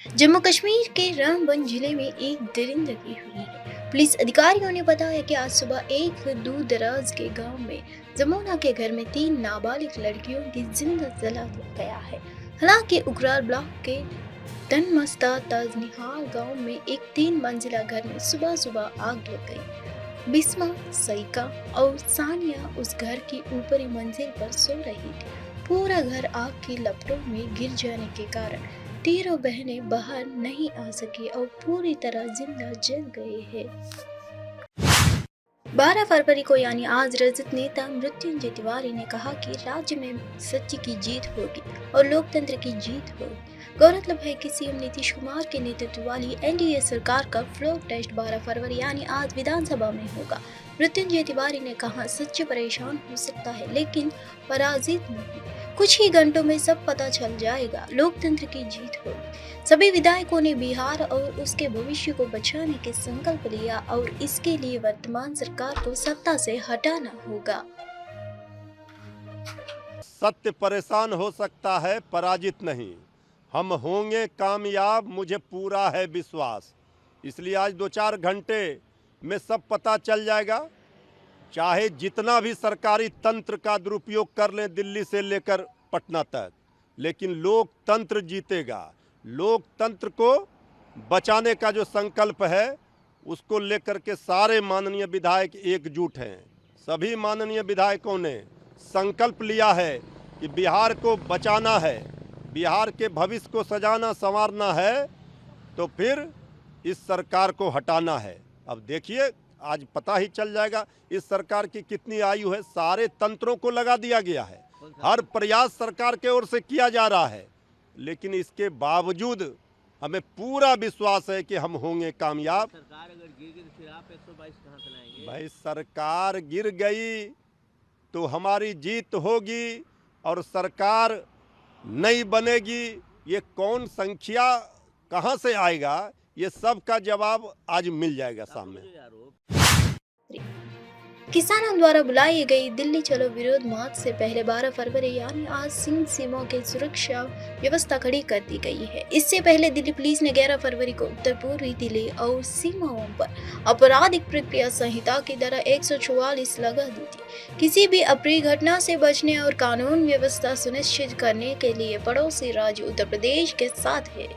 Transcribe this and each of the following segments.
जम्मू कश्मीर के रामबन जिले में एक दरिंदगी हुई है। पुलिस अधिकारियों ने बताया कि आज सुबह एक दूर दराज के गांव में जमुना के घर में 3 नाबालिग लड़कियों की जिंदा जला दिया गया है। हालांकि उकराल ब्लॉक के तनमस्ता ताजनिहाल गांव में एक 3 मंजिला घर में सुबह सुबह आग लग गई। बिस्मा, सईका और सानिया उस घर की ऊपरी मंजिल पर सो रही थी। पूरा घर आग की लपटों में गिर जाने के कारण तीनों बहनें बाहर नहीं आ सकी और पूरी तरह जिंदा जल गए हैं। 12 फरवरी को यानी आज रजत नेता मृत्युंजय तिवारी ने कहा कि राज्य में सच्ची की जीत होगी और लोकतंत्र की जीत होगी। गौरतलब है कि सीएम नीतीश कुमार के नेतृत्व वाली एनडीए सरकार का फ्लोर टेस्ट 12 फरवरी यानी आज विधानसभा में होगा। मृत्युंजय तिवारी ने कहा, सच्चे परेशान हो सकता है लेकिन पराजित नहीं। कुछ ही घंटों में सब पता चल जाएगा। लोकतंत्र की जीत होगी। सभी विधायकों ने बिहार और उसके भविष्य को बचाने के संकल्प लिया और इसके लिए वर्तमान सरकार को सत्ता से हटाना होगा। सत्य परेशान हो सकता है, पराजित नहीं। हम होंगे कामयाब, मुझे पूरा है विश्वास। इसलिए आज 2-4 घंटे में सब पता चल जाएगा। चाहे जितना भी सरकारी तंत्र का दुरुपयोग कर लें दिल्ली से लेकर पटना तक, लेकिन लोकतंत्र जीतेगा। लोकतंत्र को बचाने का जो संकल्प है उसको लेकर के सारे माननीय विधायक एकजुट हैं। सभी माननीय विधायकों ने संकल्प लिया है कि बिहार को बचाना है, बिहार के भविष्य को सजाना संवारना है, तो फिर इस सरकार को हटाना है। अब देखिए, आज पता ही चल जाएगा इस सरकार की कितनी आयु है। सारे तंत्रों को लगा दिया गया है, हर प्रयास सरकार के ओर से किया जा रहा है, लेकिन इसके बावजूद हमें पूरा विश्वास है कि हम होंगे कामयाब। सरकार अगर गिर गई तो फिर आप 122 कहां से लाएंगे? भाई, सरकार गिर गई तो हमारी जीत होगी और सरकार नहीं बनेगी। ये कौन संख्या कहां से आएगा, ये सब का जवाब आज मिल जाएगा सामने। किसानों द्वारा बुलाई गई दिल्ली चलो विरोध मार्च से पहले 12 फरवरी यानी आज सिंध सीमा की सुरक्षा व्यवस्था खड़ी कर दी गई है। इससे पहले दिल्ली पुलिस ने 11 फरवरी को उत्तर पूर्वी दिल्ली और सीमाओं पर आपराधिक प्रक्रिया संहिता की धारा 144 लगा दी थी। किसी भी अप्रिय घटना से बचने और कानून व्यवस्था सुनिश्चित करने के लिए पड़ोसी राज्य उत्तर प्रदेश के साथ है।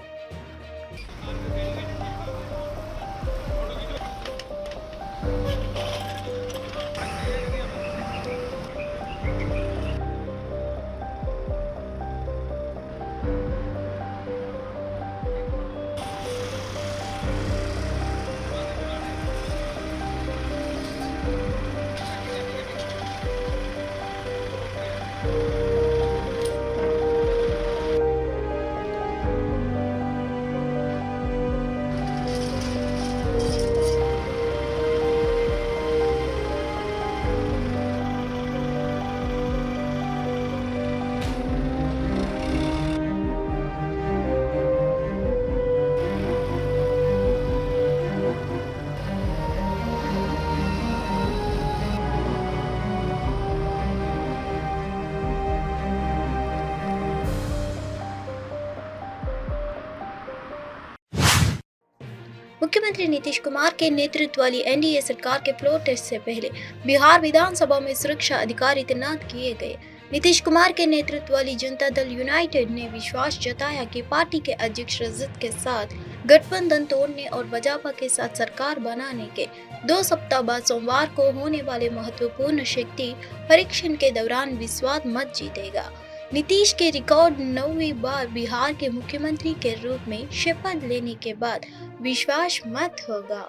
मुख्यमंत्री नीतीश कुमार के नेतृत्व वाली एनडीए सरकार के फ्लोर टेस्ट से पहले बिहार विधानसभा में सुरक्षा अधिकारी तैनात किए गए। नीतीश कुमार के नेतृत्व वाली जनता दल यूनाइटेड ने विश्वास जताया कि पार्टी के अध्यक्ष रजत के साथ गठबंधन तोड़ने और भाजपा के साथ सरकार बनाने के 2 सप्ताह बाद सोमवार को होने वाले महत्वपूर्ण शक्ति परीक्षण के दौरान विश्वास मत जीतेगा। नीतीश के रिकॉर्ड 9वीं बार बिहार के मुख्यमंत्री के रूप में शपथ लेने के बाद विश्वास मत होगा।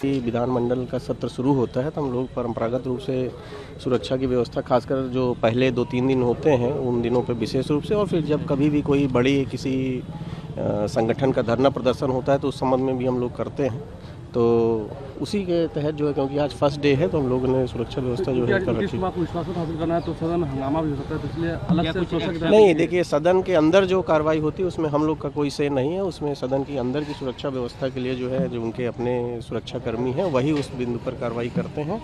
विधानमंडल का सत्र शुरू होता है तो हम लोग परंपरागत रूप से सुरक्षा की व्यवस्था, खासकर जो पहले 2-3 दिन होते हैं उन दिनों पे विशेष रूप से, और फिर जब कभी भी कोई बड़ी किसी संगठन का धरना प्रदर्शन होता है तो उस संबंध में भी हम लोग करते हैं। तो उसी के तहत जो है, क्योंकि आज फर्स्ट डे है तो हम लोगों ने सुरक्षा व्यवस्था जो है कर रखी है। आपको विश्वास हासिल करना है तो सदन हंगामा भी हो सकता है, तो इसलिए अलग से सुरक्षा की नहीं, देखिए सदन के अंदर जो कार्रवाई होती है उसमें हम लोग का कोई से नहीं है। उसमें सदन की अंदर की सुरक्षा व्यवस्था के लिए जो है, जो उनके अपने सुरक्षा कर्मी हैं वही उस बिंदु पर कार्रवाई करते हैं।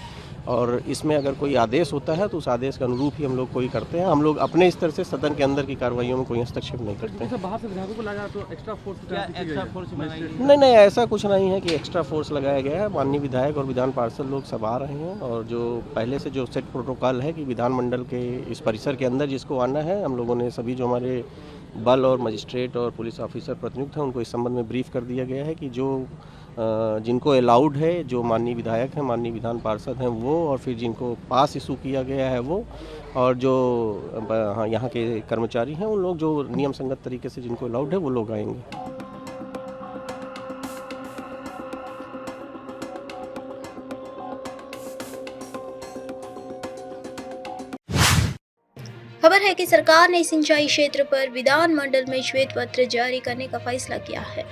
और इसमें अगर कोई आदेश होता है तो उस आदेश के अनुरूप ही हम लोग कोई करते हैं। हम लोग अपने स्तर से सदन के अंदर की कार्रवाइयों में कोई हस्तक्षेप नहीं करते हैं। बाहर से विधायकों को लगा तो एक्स्ट्रा फोर्स नहीं, ऐसा कुछ नहीं है कि एक्स्ट्रा फोर्स लगाया गया है। माननीय विधायक और विधान पार्षद लोग सब आ रहे हैं, और जो पहले से जो सेट प्रोटोकॉल है कि विधानमंडल के इस परिसर के अंदर जिसको आना है, हम लोगों ने सभी जो हमारे बल और मजिस्ट्रेट और पुलिस ऑफिसर प्रतिनियुक्त हैं उनको इस संबंध में ब्रीफ कर दिया गया है कि जो जिनको अलाउड है, जो माननीय विधायक हैं, माननीय विधान पार्षद हैं वो, और फिर जिनको पास इशू किया गया है वो, और जो यहाँ के कर्मचारी हैं उन लोग जो नियम संगत तरीके से जिनको अलाउड है वो लोग आएंगे। खबर है कि सरकार ने सिंचाई क्षेत्र पर विधानमंडल में श्वेत पत्र जारी करने का फैसला किया है।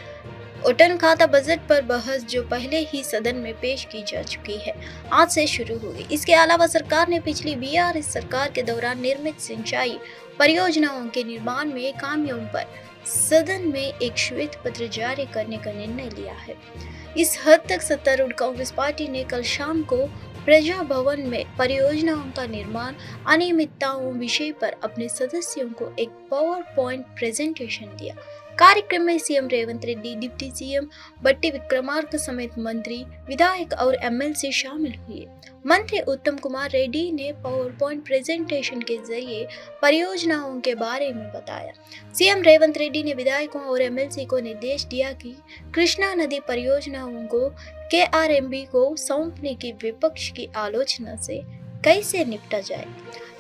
उठान खाता बजट पर बहस जो पहले ही सदन में पेश की जा चुकी है, आज से शुरू हुई। इसके अलावा सरकार ने पिछली बीआरएस सरकार के दौरान निर्मित सिंचाई परियोजनाओं के निर्माण में खामियों पर सदन में एक श्वेत पत्र जारी करने का निर्णय लिया है। इस हद तक सत्तारूढ़ कांग्रेस पार्टी ने कल शाम को प्रजा भवन में परियोजनाओं का निर्माण अनियमितताओं विषय पर अपने सदस्यों को एक पावर पॉइंट प्रेजेंटेशन दिया। कार्यक्रम में CM Revanth Reddy, deputy CM Bhatti Vikramarka समेत मंत्री, विधायक और एमएलसी शामिल हुए। मंत्री उत्तम कुमार रेड्डी ने पावर पॉइंट प्रेजेंटेशन के जरिए परियोजनाओं के बारे में बताया। सीएम रेवंत रेड्डी ने विधायकों और एमएलसी को निर्देश दिया कि कृष्णा नदी परियोजनाओं को केआरएमबी को सौंपने की विपक्ष की आलोचना से कैसे निपटा जाए।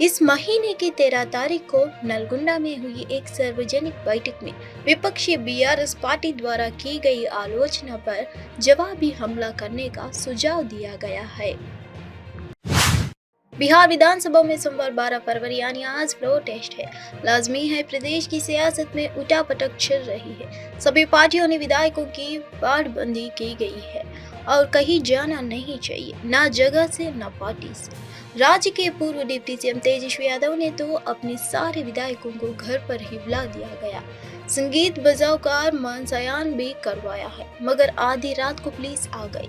इस महीने की 13 तारीख को नलगुंडा में हुई एक सार्वजनिक बैठक में विपक्षी बीआरएस पार्टी द्वारा की गई आलोचना पर जवाबी हमला करने का सुझाव दिया गया है। बिहार विधानसभा में सोमवार 12 फरवरी यानी आज फ्लोर टेस्ट है। लाजमी है, प्रदेश की सियासत में उठापटक चल रही है। सभी पार्टियों ने विधायकों की बाड़बंदी की गई है और कहीं जाना नहीं चाहिए, ना जगह से ना पार्टी से। राज्य के पूर्व डिप्टी सीएम तेजस्वी यादव ने तो अपने सारे विधायकों को घर पर ही बुला दिया गया। संगीत बजावकार मानसायान भी करवाया है, मगर आधी रात को पुलिस आ गई,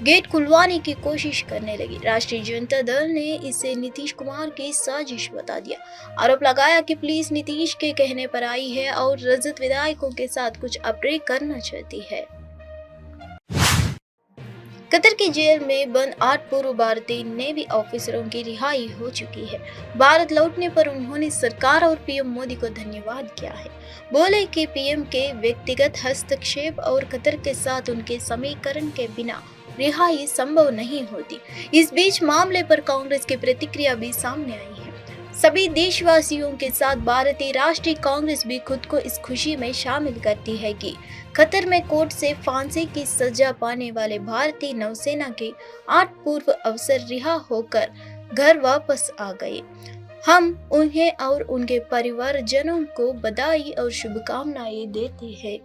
गेट खुलवाने की कोशिश करने लगी। राष्ट्रीय जनता दल ने इसे नीतीश कुमार की साजिश बता दिया। आरोप लगाया कि पुलिस नीतीश के कहने पर आई है और रजत विधायकों के साथ कुछ अपडेट करना चाहती है। कतर की जेल में बंद 8 पूर्व भारतीय नेवी ऑफिसरों की रिहाई हो चुकी है। भारत लौटने पर उन्होंने सरकार और पीएम मोदी को धन्यवाद किया है। बोले कि पीएम के व्यक्तिगत हस्तक्षेप और कतर के साथ उनके समीकरण के बिना रिहाई संभव नहीं होती। इस बीच मामले पर कांग्रेस की प्रतिक्रिया भी सामने आई है। सभी देशवासियों के साथ भारतीय राष्ट्रीय कांग्रेस भी खुद को इस खुशी में शामिल करती है कि कतर में कोर्ट से फांसी की सजा पाने वाले भारतीय नौसेना के 8 पूर्व अफसर रिहा होकर घर वापस आ गए। हम उन्हें और उनके परिवारजनों को बधाई और शुभकामनाएं देते हैं।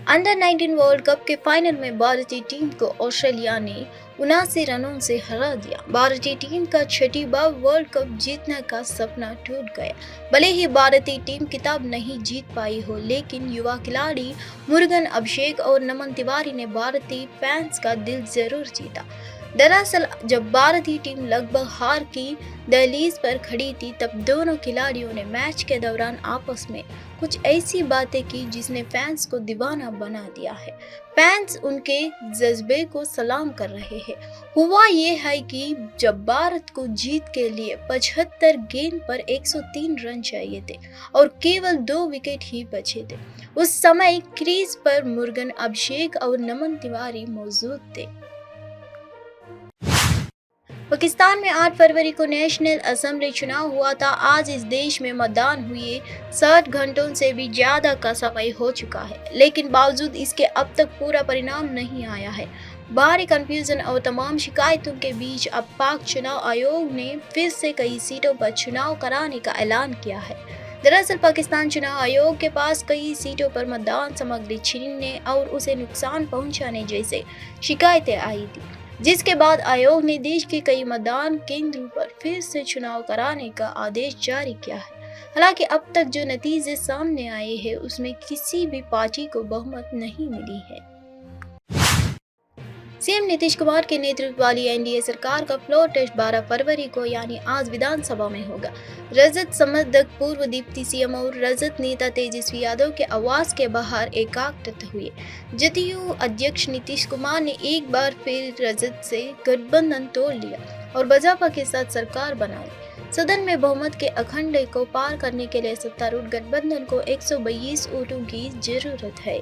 अंडर 19 वर्ल्ड कप के फाइनल में भारतीय टीम को ऑस्ट्रेलिया ने 79 रनों से हरा दिया। भारतीय टीम का 6ठी बार वर्ल्ड कप जीतने का सपना टूट गया। भले ही भारतीय टीम खिताब नहीं जीत पाई हो, लेकिन युवा खिलाड़ी मुरुगन अभिषेक और नमन तिवारी ने भारतीय फैंस का दिल जरूर जीता। दरअसल जब भारतीय टीम लगभग हार की दहलीज पर खड़ी थी, तब दोनों खिलाड़ियों ने मैच के दौरान आपस में कुछ ऐसी बातें की जिसने फैंस को दीवाना बना दिया है। फैंस उनके जज्बे को सलाम कर रहे हैं। हुआ ये है कि जब भारत को जीत के लिए 75 गेंद पर 103 रन चाहिए थे और केवल 2 विकेट ही बचे थे, उस समय क्रीज पर मुरुगन अभिषेक और नमन तिवारी मौजूद थे। पाकिस्तान में 8 फरवरी को नेशनल असेंबली चुनाव हुआ था। आज इस देश में मतदान हुए 60 घंटों से भी ज्यादा का समय हो चुका है, लेकिन बावजूद इसके अब तक पूरा परिणाम नहीं आया है। भारी कंफ्यूजन और तमाम शिकायतों के बीच अब पाक चुनाव आयोग ने फिर से कई सीटों पर चुनाव कराने का ऐलान किया है। दरअसल पाकिस्तान चुनाव आयोग के पास कई सीटों पर मतदान सामग्री छीनने और उसे नुकसान पहुंचाने जैसे शिकायतें आई थी, जिसके बाद आयोग ने देश के कई मतदान केंद्रों पर फिर से चुनाव कराने का आदेश जारी किया है। हालांकि अब तक जो नतीजे सामने आए हैं उसमें किसी भी पार्टी को बहुमत नहीं मिली है। सीएम नीतीश कुमार के नेतृत्व वाली एनडीए सरकार का फ्लोर टेस्ट 12 फरवरी को यानी आज विधानसभा में होगा। रजत समर्थक पूर्व डिप्टी सीएम और रजत नेता तेजस्वी यादव के आवास के बाहर एकत्रित हुए। जदयू अध्यक्ष नीतीश कुमार ने एक बार फिर रजत से गठबंधन तोड़ लिया और भाजपा के साथ सरकार बना ली। सदन में बहुमत के अखंड को पार करने के लिए सत्तारूढ़ गठबंधन को 122 वोटों की जरूरत है।